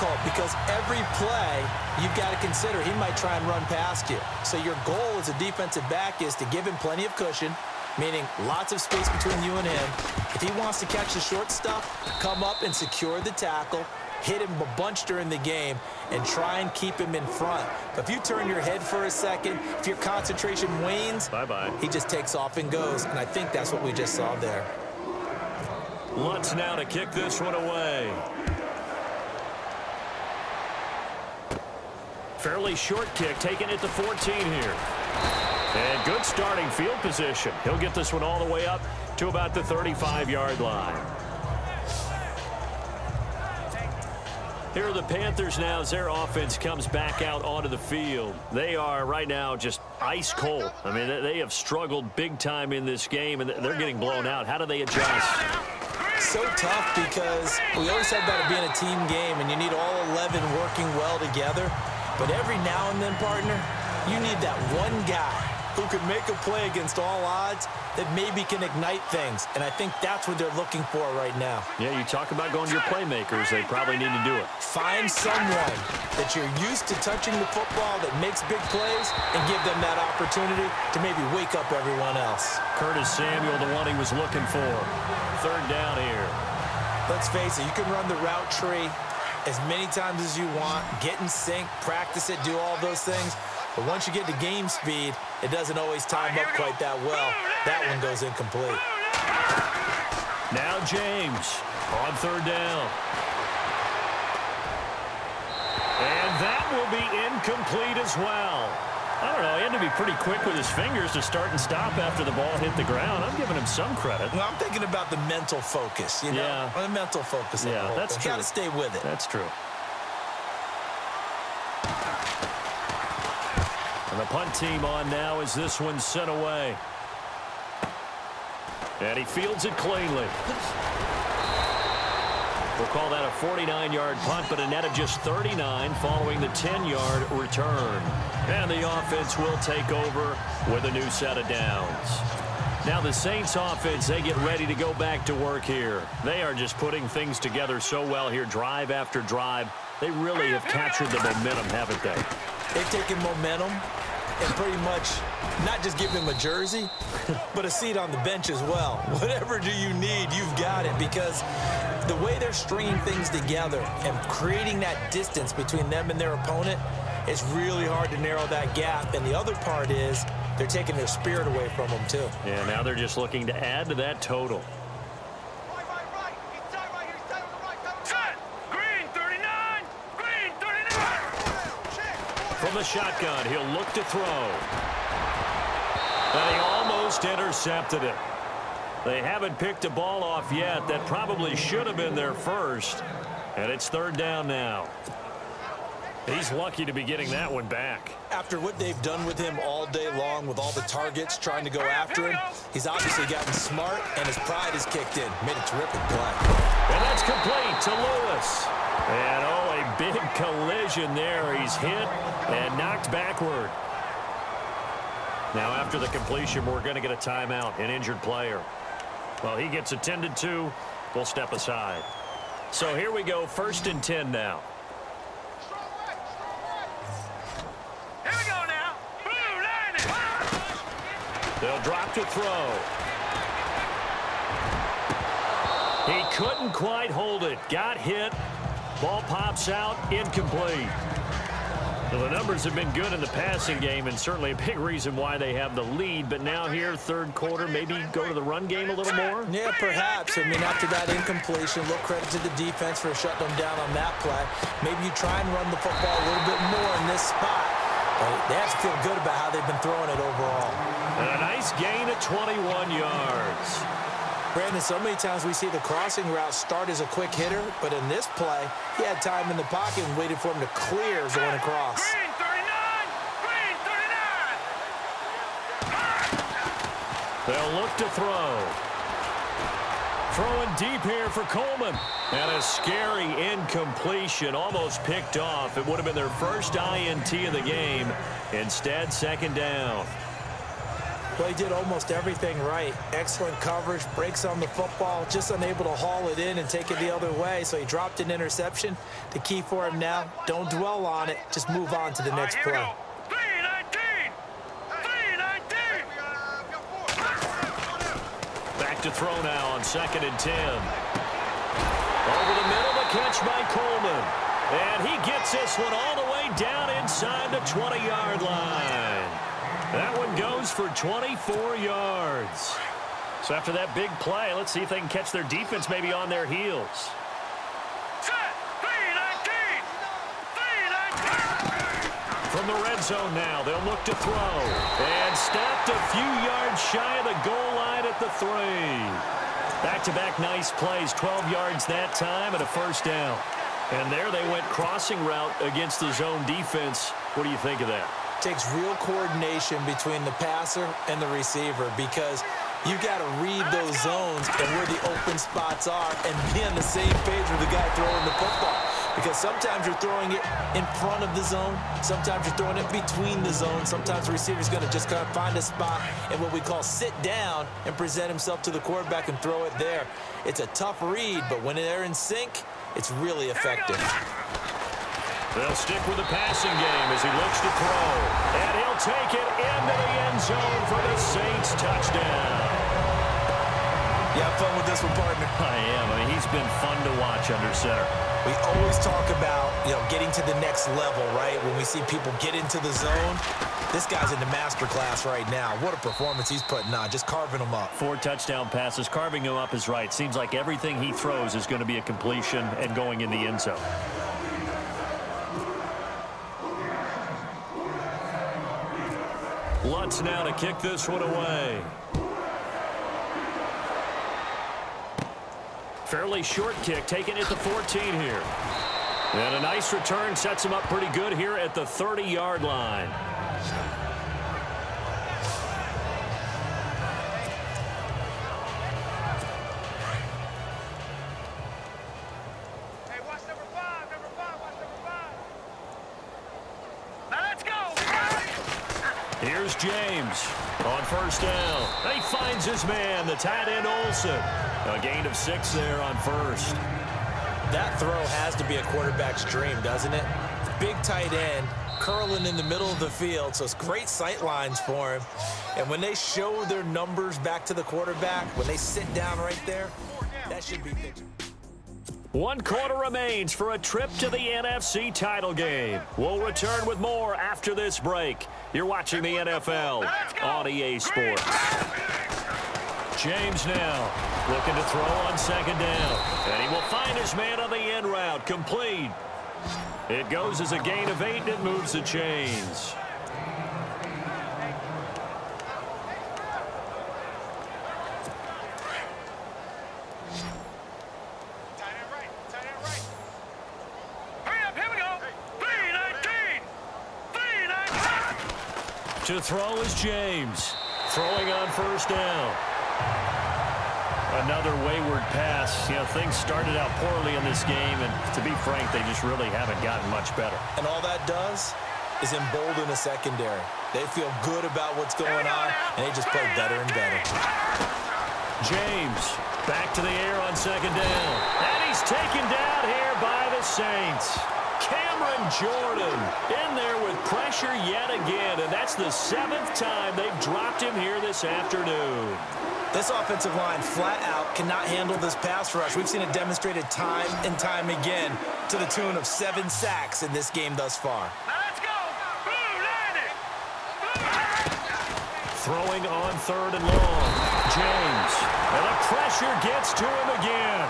difficult because every play you've got to consider he might try and run past you. So your goal as a defensive back is to give him plenty of cushion, meaning lots of space between you and him. If he wants to catch the short stuff, come up and secure the tackle, hit him a bunch during the game, and try and keep him in front. But if you turn your head for a second, if your concentration wanes, bye-bye. He just takes off and goes, and I think that's what we just saw there. Lutz now to kick this one away. Fairly short kick, taking it to 14 here. And good starting field position. He'll get this one all the way up to about the 35-yard line. Here are the Panthers now as their offense comes back out onto the field. They are right now just ice cold. I mean, they have struggled big time in this game, and they're getting blown out. How do they adjust? So tough because we always said about it being a team game, and you need all 11 working well together. But every now and then, partner, you need that one guy who can make a play against all odds that maybe can ignite things. And I think that's what they're looking for right now. Yeah, you talk about going to your playmakers. They probably need to do it. Find someone that you're used to touching the football that makes big plays and give them that opportunity to maybe wake up everyone else. Curtis Samuel, the one he was looking for. Third down here. Let's face it, you can run the route tree as many times as you want, get in sync, practice it, do all those things. But once you get to game speed, it doesn't always time up quite that well. That one goes incomplete. Now James on third down. And that will be incomplete as well. I don't know, he had to be pretty quick with his fingers to start and stop after the ball hit the ground. I'm giving him some credit. Well, I'm thinking about the mental focus, you know? Yeah. The mental focus. Yeah, that's true. You got to stay with it. That's true. And the punt team on now as this one's sent away. And he fields it cleanly. We'll call that a 49-yard punt, but a net of just 39 following the 10-yard return. And the offense will take over with a new set of downs. Now the Saints offense, they get ready to go back to work here. They are just putting things together so well here, drive after drive. They really have captured the momentum, haven't they? They've taken momentum and pretty much not just give him a jersey, but a seat on the bench as well. Whatever do you need, you've got it, because the way they're stringing things together and creating that distance between them and their opponent, it's really hard to narrow that gap. And the other part is they're taking their spirit away from them, too. Yeah, now they're just looking to add to that total. From the shotgun, he'll look to throw. And he almost intercepted it. They haven't picked a ball off yet. That probably should have been their first. And it's third down now. He's lucky to be getting that one back. After what they've done with him all day long with all the targets trying to go after him, he's obviously gotten smart, and his pride is kicked in. Made a terrific play. And that's complete to Lewis. And, oh, a big collision there. He's hit and knocked backward. Now, after the completion, we're going to get a timeout, an injured player. Well, he gets attended to. We'll step aside. So here we go, 1st and 10 now. Here we go now. Blue line. They'll drop to throw. He couldn't quite hold it. Got hit. Ball pops out, incomplete. Well, the numbers have been good in the passing game, and certainly a big reason why they have the lead. But now here, third quarter, maybe go to the run game a little more? Yeah, perhaps. I mean, after that incompletion, a little credit to the defense for shutting them down on that play. Maybe you try and run the football a little bit more in this spot. But they have to feel good about how they've been throwing it overall. And a nice gain of 21 yards. Brandon, so many times we see the crossing route start as a quick hitter, but in this play, he had time in the pocket and waited for him to clear going across. Green 39. Green 39. They'll look to throw. Throwing deep here for Coleman. And a scary incompletion, almost picked off. It would have been their first INT of the game. Instead, second down. Well, he did almost everything right. Excellent coverage, breaks on the football, just unable to haul it in and take it the other way, so he dropped an interception. The key for him now, don't dwell on it, just move on to the next Here we play. go. 3-19. 3-19. Back to throw now on 2nd and 10. Over the middle, the catch by Coleman. And he gets this one all the way down inside the 20-yard line. That one goes for 24 yards. So after that big play, let's see if they can catch their defense maybe on their heels. Set. 3-19. 3-19. From the red zone now, they'll look to throw. And stopped a few yards shy of the goal line at the 3. Back-to-back nice plays, 12 yards that time and a first down. And there they went crossing route against the zone defense. What do you think of that? Takes real coordination between the passer and the receiver because you've got to read those zones and where the open spots are and be on the same page with the guy throwing the football. Because sometimes you're throwing it in front of the zone. Sometimes you're throwing it between the zones. Sometimes the receiver's going to just kind of find a spot and what we call sit down and present himself to the quarterback and throw it there. It's a tough read, but when they're in sync, it's really effective. They'll stick with the passing game as he looks to throw. And he'll take it into the end zone for the Saints touchdown. You have fun with this one, partner? I am. I mean, he's been fun to watch under center. We always talk about, getting to the next level, right? When we see people get into the zone, this guy's in the master class right now. What a performance he's putting on, just carving them up. 4 touchdown passes. Carving him up is right. Seems like everything he throws is going to be a completion and going in the end zone. Lutz now to kick this one away. Fairly short kick, taken at the 14 here. And a nice return sets him up pretty good here at the 30-yard line. Hey, watch number 5. Number 5. Watch number 5. Now let's go. Here's James on first down. He finds his man, the tight end Olsen. A gain of 6 there on first. That throw has to be a quarterback's dream, doesn't it? Big tight end, curling in the middle of the field, so it's great sight lines for him. And when they show their numbers back to the quarterback, when they sit down right there, that should be picture. 1 quarter remains for a trip to the NFC title game. We'll return with more after this break. You're watching the NFL on EA Sports. James now looking to throw on 2nd down. And he will find his man on the end route. Complete. It goes as a gain of 8 and it moves the chains. Hurry up. Here we go. 3-19. 3-19. To throw is James. Throwing on first down. Another wayward pass. Things started out poorly in this game, and to be frank, they just really haven't gotten much better. And all that does is embolden a secondary. They feel good about what's going on, and they just play better and better. James back to the air on 2nd down. And he's taken down here by the Saints. Cameron Jordan in there with pressure yet again, and that's the 7th time they've dropped him here this afternoon. This offensive line flat out cannot handle this pass rush. We've seen it demonstrated time and time again to the tune of 7 sacks in this game thus far. Now let's go. Blue landing. Throwing on 3rd and long. James. And the pressure gets to him again.